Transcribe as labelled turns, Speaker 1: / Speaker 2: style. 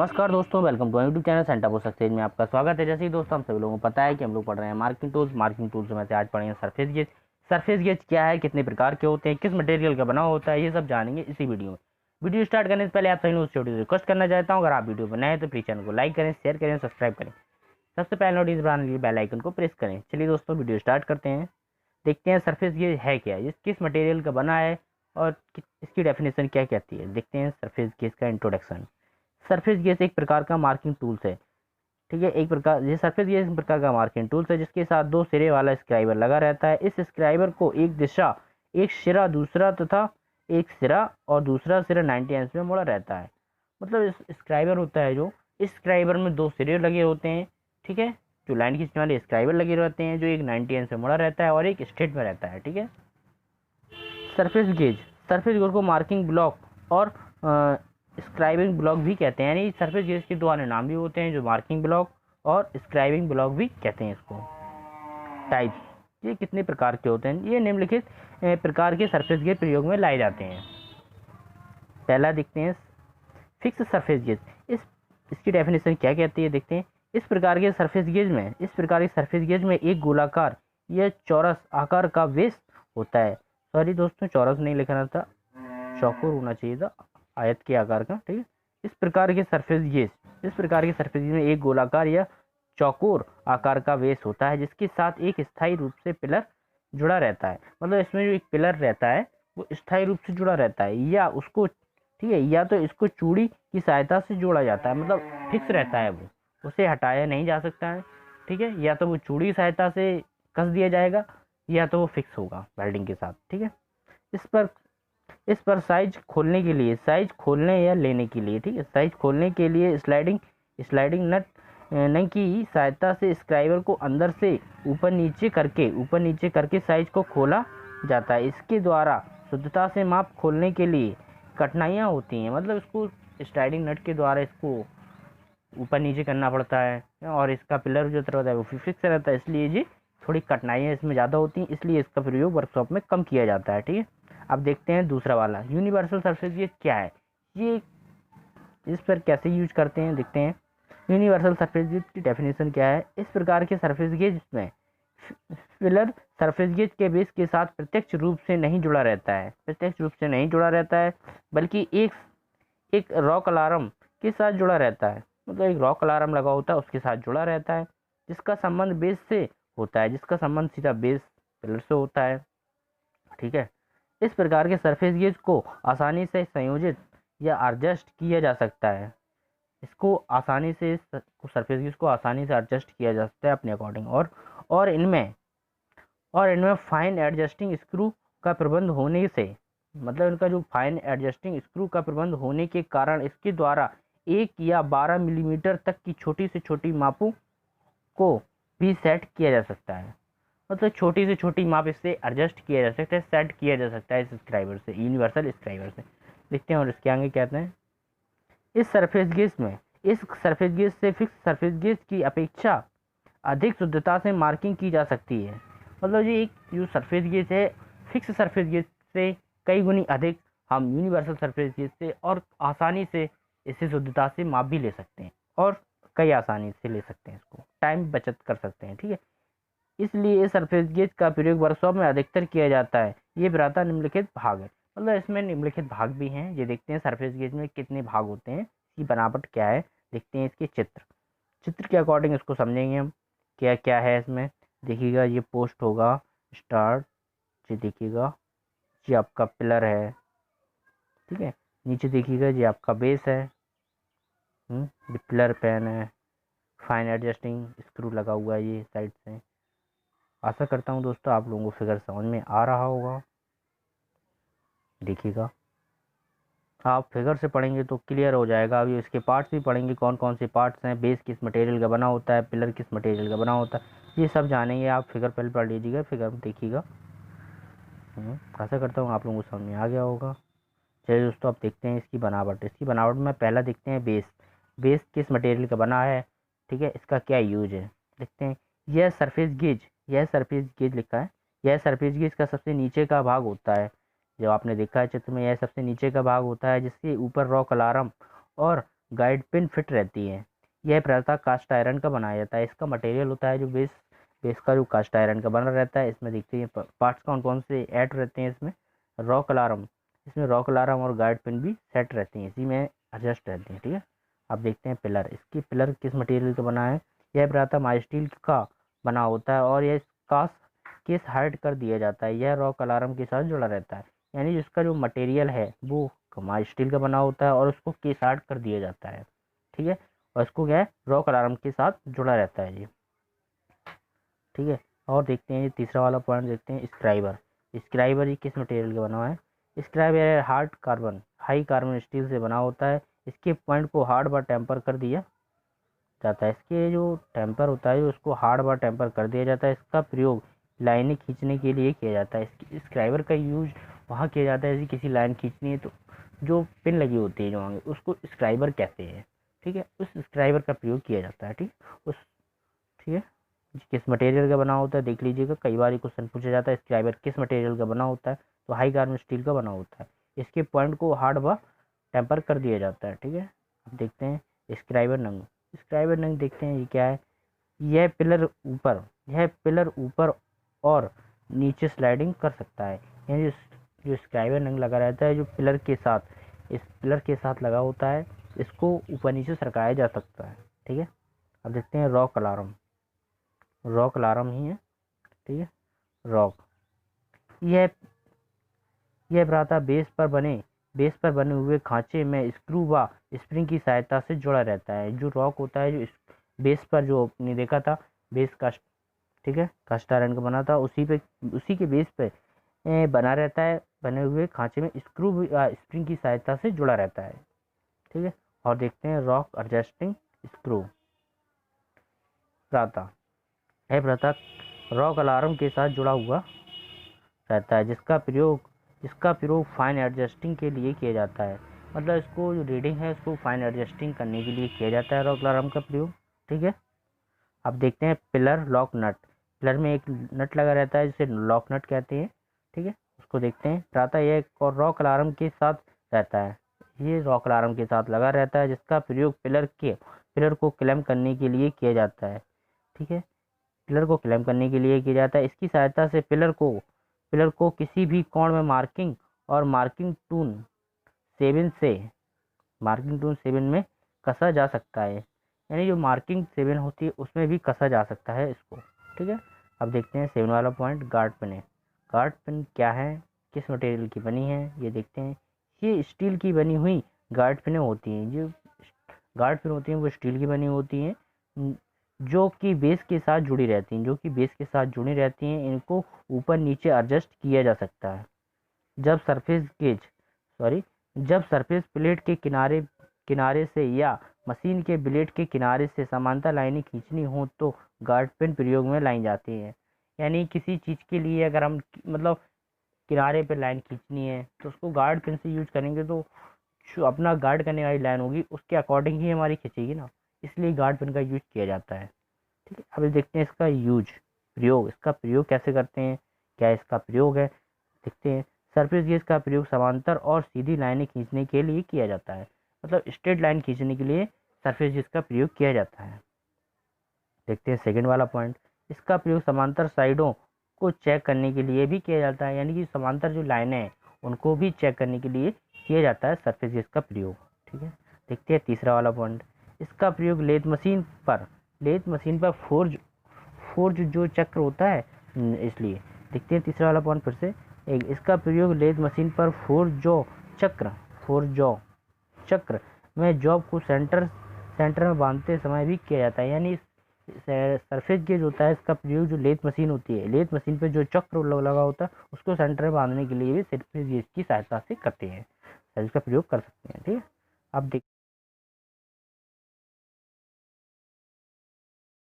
Speaker 1: नमस्कार दोस्तों, welcome to YouTube channel Santa for success में आपका स्वागत है। जैसे ही दोस्तों हम सभी लोगों को पता है कि हम लोग पढ़ रहे हैं मार्किंग टूल्स में से आज पढ़ेंगे सरफेस गेज। सरफेस गेज क्या है, कितने प्रकार के होते हैं, किस मटेरियल का बना होता है, ये सब जानेंगे इसी वीडियो में। वीडियो स्टार्ट करने से पहले आप सभी लोगों से छोटी सी रिक्वेस्ट करना चाहता हूँ, अगर आप वीडियो पर नए हैं तो प्लीज चैनल को लाइक करें, शेयर करें, सब्सक्राइब करें। सबसे पहले नोटिस बनाने के लिए बेल आइकन को प्रेस करें। चलिए दोस्तों वीडियो स्टार्ट करते हैं। देखते हैं सरफेस गेज है क्या, ये किस मटेरियल का बना है और इसकी डेफिनेशन क्या कहती है। देखते हैं सरफेस गेज का इंट्रोडक्शन। सरफेस गेज एक प्रकार का मार्किंग टूल्स है, ठीक है। ये सरफेस गेज एक प्रकार का मार्किंग टूल्स है जिसके साथ दो सिरे वाला स्क्राइबर लगा रहता है। इस स्क्राइबर को एक सिरा दूसरा तथा एक सिरा और दूसरा सिरा 90 अंश में मुड़ा रहता है। मतलब इस स्क्राइबर होता है जो इस स्क्राइबर में दो सिरे लगे होते हैं, ठीक है। जो लाइन खींचने वाले स्क्राइबर लगे रहते हैं, जो एक 90 अंश में मुड़ा रहता है और एक स्ट्रेट में रहता है, ठीक है। सरफेस गेज को मार्किंग ब्लॉक और स्क्राइबिंग ब्लॉक भी कहते हैं। यानी सरफेस गेज के दो अन्य नाम भी होते हैं, जो मार्किंग ब्लॉक और स्क्राइबिंग ब्लॉक भी कहते हैं इसको। टाइप्स, ये कितने प्रकार के होते हैं, ये निम्नलिखित प्रकार के सरफेस गेज प्रयोग में लाए जाते हैं। पहला देखते हैं फिक्स सरफेस गेज। इसकी डेफिनेशन क्या कहती है, देखते हैं। इस प्रकार के सरफेस गेज में एक गोलाकार या चौरस आकार का बेस होता है। सॉरी दोस्तों, चौरस नहीं लिखना था, चौकोर होना चाहिए था, आयत के आकार का, ठीक है। इस प्रकार के सरफेस गेज में एक गोलाकार या चौकोर आकार का बेस होता है जिसके साथ एक स्थायी रूप से पिलर जुड़ा रहता है। मतलब इसमें जो एक पिलर रहता है वो स्थायी रूप से जुड़ा रहता है, या उसको, ठीक है, या तो इसको चूड़ी की सहायता से जोड़ा जाता है, मतलब फिक्स रहता है, वो उसे हटाया नहीं जा सकता है, ठीक है। या तो वो चूड़ी की सहायता से कस दिया जाएगा या तो वो फिक्स होगा वेल्डिंग के साथ, ठीक है। इस पर साइज खोलने या लेने के लिए, ठीक है, साइज खोलने के लिए स्लाइडिंग नट की सहायता से स्क्राइबर को अंदर से ऊपर नीचे करके साइज को खोला जाता है। इसके द्वारा शुद्धता से माप खोलने के लिए कठिनाइयाँ होती हैं। मतलब इसको स्लाइडिंग नट के द्वारा इसको ऊपर नीचे करना पड़ता है और इसका पिलर जो रहता है वो फिक्स रहता है, इसलिए जी थोड़ी कठिनाइयाँ इसमें ज़्यादा होती हैं, इसलिए इसका प्रयोग वर्कशॉप में कम किया जाता है, ठीक है। अब देखते हैं दूसरा वाला यूनिवर्सल सरफेस गेज क्या है, ये इस पर कैसे यूज करते हैं, देखते हैं। यूनिवर्सल सरफेस गेज की डेफिनेशन क्या है। इस प्रकार के सरफेस गेज में पिलर सरफेस गेज के बेस के साथ प्रत्यक्ष रूप से नहीं जुड़ा रहता है, बल्कि एक रॉक अलार्म के साथ जुड़ा रहता है। मतलब एक रॉक अलार्म लगा होता है उसके साथ जुड़ा रहता है, जिसका संबंध बेस से होता है, जिसका संबंध सीधा बेस पिलर से होता है, ठीक है। इस प्रकार के सरफेस गेज को आसानी से संयोजित या एडजस्ट किया जा सकता है। सरफेस गेज को आसानी से एडजस्ट किया जा सकता है अपने अकॉर्डिंग, और इनमें फाइन एडजस्टिंग स्क्रू का प्रबंध होने से, मतलब इनका जो फाइन एडजस्टिंग स्क्रू का प्रबंध होने के कारण इसके द्वारा 1 या 12 मिलीमीटर तक की छोटी से छोटी मापों को भी सेट किया जा सकता है। मतलब छोटी से छोटी माप इससे एडजस्ट किया जा सकता है, सेट किया जा सकता है इस स्क्राइबर से, यूनिवर्सल स्क्राइबर से। देखते हैं और इसके आगे कहते हैं। इस सरफेस गेज से फिक्स सरफेस गेज की अपेक्षा अधिक शुद्धता से मार्किंग की जा सकती है। मतलब ये एक जो सरफेस गेज है फिक्स सरफेस गेज से कई गुनी अधिक हम यूनिवर्सल सरफेस गेज से और आसानी से इसे शुद्धता से माप भी ले सकते हैं, और कई आसानी से ले सकते हैं, इसको टाइम बचत कर सकते हैं, ठीक है। इसलिए इस सरफेस गेज का प्रयोग वर्कशॉप में अधिकतर किया जाता है। ये प्रायः निम्नलिखित भाग है, मतलब इसमें निम्नलिखित भाग भी हैं। ये देखते हैं सरफेस गेज में कितने भाग होते हैं, इसकी बनावट क्या है, देखते हैं इसके चित्र के अकॉर्डिंग इसको समझेंगे हम क्या क्या है इसमें। देखिएगा ये पोस्ट होगा, स्टार्ट, ये देखिएगा ये आपका पिलर है, ठीक है। नीचे देखिएगा ये आपका बेस है, ये पिलर पैन है, फाइन एडजस्टिंग स्क्रू लगा हुआ है ये साइड से। आशा करता हूँ दोस्तों आप लोगों को फिगर समझ में आ रहा होगा। देखिएगा आप फिगर से पढ़ेंगे तो क्लियर हो जाएगा। अभी इसके पार्ट्स भी पढ़ेंगे, कौन कौन से पार्ट्स हैं, बेस किस मटेरियल का बना होता है, पिलर किस मटेरियल का बना होता है, ये सब जानेंगे। आप फिगर पहले पढ़ लीजिएगा, फिगर देखिएगा। आशा करता हूँ आप लोगों को समझ में आ गया होगा। चलिए दोस्तों अब देखते हैं इसकी बनावट में पहला देखते हैं बेस किस मटेरियल का बना है, ठीक है, इसका क्या यूज है, देखते हैं। यह सरफेस गेज लिखा है। यह सरफेस गेज का सबसे नीचे का भाग होता है, जो आपने देखा है चित्र में, यह सबसे नीचे का भाग होता है जिसके ऊपर रॉक अलार्म और गाइड पिन फिट रहती है। यह प्रायतः कास्ट आयरन का बनाया जाता है। इसका मटेरियल होता है जो बेस बेस का जो कास्ट आयरन का बना रहता है। इसमें देखते हैं पार्ट्स कौन कौन से ऐड रहते हैं इसमें। रॉक अलार्म, इसमें रॉक अलार्म और गाइड पिन भी सेट रहती हैं, इसी में एडजस्ट रहती हैं। ठीक है, अब देखते हैं पिलर। इसकी पिलर किस मटेरियल का बना है। यह प्रायतः माइल्ड स्टील का बना होता है और यह कास्ट केस हाइड कर दिया जाता है। यह रॉक अलार्म के साथ जुड़ा रहता है, यानी जिसका जो मटेरियल है वो माइल्ड स्टील का बना होता है और उसको केस हाइड कर दिया जाता है। ठीक है, और इसको क्या है, रॉक अलार्म के साथ जुड़ा रहता है ये। ठीक है, और देखते हैं ये तीसरा वाला पॉइंट देखते हैं, स्क्राइबर। स्क्राइबर ये किस मटेरियल का बना हुआ है। Scriber hard carbon high carbon steel से बना होता है। इसके पॉइंट को हार्ड बार टेम्पर कर दिया जाता है। इसके जो टेम्पर होता है उसको हार्ड बार टेम्पर कर दिया जाता है। इसका प्रयोग लाइनें खींचने के लिए किया जाता है। स्क्राइबर का यूज वहाँ किया जाता है, जैसे किसी लाइन खींचनी है तो जो पिन लगी होती है जो आगे, उसको स्क्राइबर कहते हैं। ठीक है, उस स्क्राइबर का प्रयोग किया जाता है। ठीक है, किस मटेरियल का बना होता है देख लीजिएगा, कई बार क्वेश्चन पूछा जाता है स्क्राइबर किस मटेरियल का बना होता है, तो हाई कार्बन स्टील का बना होता है। इसके पॉइंट को हार्ड व टेम्पर कर दिया जाता है। ठीक है, अब देखते हैं स्क्राइबर नंग। स्क्राइबर नंग देखते हैं ये क्या है। यह पिलर ऊपर और नीचे स्लाइडिंग कर सकता है, यानी जो स्क्राइबर नंग लगा रहता है जो पिलर के साथ लगा होता है, इसको ऊपर नीचे सरकाया जा सकता है। ठीक है, अब देखते हैं रॉक अलार्म ही है। ठीक है, रॉक यह प्रायतः बेस पर बने हुए खांचे में स्क्रू व स्प्रिंग की सहायता से जुड़ा रहता है। जो रॉक होता है जो बेस पर, जो आपने देखा था बेस का, ठीक है, कास्ट आयरन का बना था, उसी के बेस पे बना रहता है, बने हुए खांचे में स्क्रू स्प्रिंग की सहायता से जुड़ा रहता है। ठीक है, और देखते हैं रॉक एडजस्टिंग स्क्रू। प्रायतः रॉक अलार्म के साथ जुड़ा हुआ रहता है, जिसका प्रयोग फाइन एडजस्टिंग के लिए किया जाता है। मतलब इसको जो रीडिंग है इसको फाइन एडजस्टिंग करने के लिए किया जाता है रॉक अलार्म का प्रयोग। ठीक है, अब देखते हैं पिलर लॉक नट। पिलर में एक नट लगा रहता है जिसे लॉक नट कहते हैं। ठीक है, उसको देखते हैं। प्रायतः यह रॉक अलार्म के साथ रहता है, ये रॉक अलार्म के साथ लगा रहता है, जिसका प्रयोग पिलर को क्लैम्प करने के लिए किया जाता है। ठीक है, पिलर को क्लैम्प करने के लिए किया जाता है। इसकी सहायता से पिलर को किसी भी कोण में मार्किंग टूल 7 में कसा जा सकता है, यानी जो मार्किंग 7 होती है उसमें भी कसा जा सकता है इसको। ठीक है, अब देखते हैं 7 वाला पॉइंट, गार्ड पिन है। गार्ड पिन क्या है, किस मटेरियल की बनी है, ये देखते हैं। ये स्टील की बनी हुई गार्ड पिनें होती हैं। जो गार्ड पिन होती हैं वो स्टील की बनी होती हैं, जो कि बेस के साथ जुड़ी रहती हैं। इनको ऊपर नीचे एडजस्ट किया जा सकता है। जब सरफेस प्लेट के किनारे से या मशीन के ब्लेड के किनारे से समांतर लाइनें खींचनी हो तो गार्ड पिन प्रयोग में लाई जाती है। यानी किसी चीज़ के लिए अगर हम मतलब किनारे पे लाइन खींचनी है तो उसको गार्ड पिन से यूज करेंगे, तो जो अपना गार्ड करने वाली लाइन होगी उसके अकॉर्डिंग ही हमारी खींचेगी ना, इसलिए गार्ड पिन का यूज किया जाता है। ठीक है, अब देखते हैं इसका इसका प्रयोग कैसे करते हैं, क्या इसका प्रयोग है देखते हैं। सरफेस गेज का प्रयोग समांतर और सीधी लाइनें खींचने के लिए किया जाता है। मतलब स्ट्रेट लाइन खींचने के लिए सरफेस गेज का प्रयोग किया जाता है। देखते हैं सेकंड वाला पॉइंट, इसका प्रयोग समांतर साइडों को चेक करने के लिए भी किया जाता है, यानी कि समांतर जो लाइनें हैं उनको भी चेक करने के लिए किया जाता है सरफेस गेज का प्रयोग। ठीक है, देखते हैं तीसरा वाला पॉइंट, इसका प्रयोग लेथ मशीन पर फोर्ज जो चक्र होता है, इसलिए देखते हैं तीसरा वाला पॉइंट फिर से। इसका प्रयोग लेथ मशीन पर फोर्जो चक्र में जॉब को सेंटर में बांधते समय भी किया जाता है। यानी सरफेस गेज होता है, इसका प्रयोग जो लेथ मशीन होती है, लेथ मशीन पे जो चक्र लगा होता है उसको सेंटर में बांधने के लिए भी सरफेस गेज की सहायता से करते हैं, इसका प्रयोग कर सकते हैं। ठीक है, अब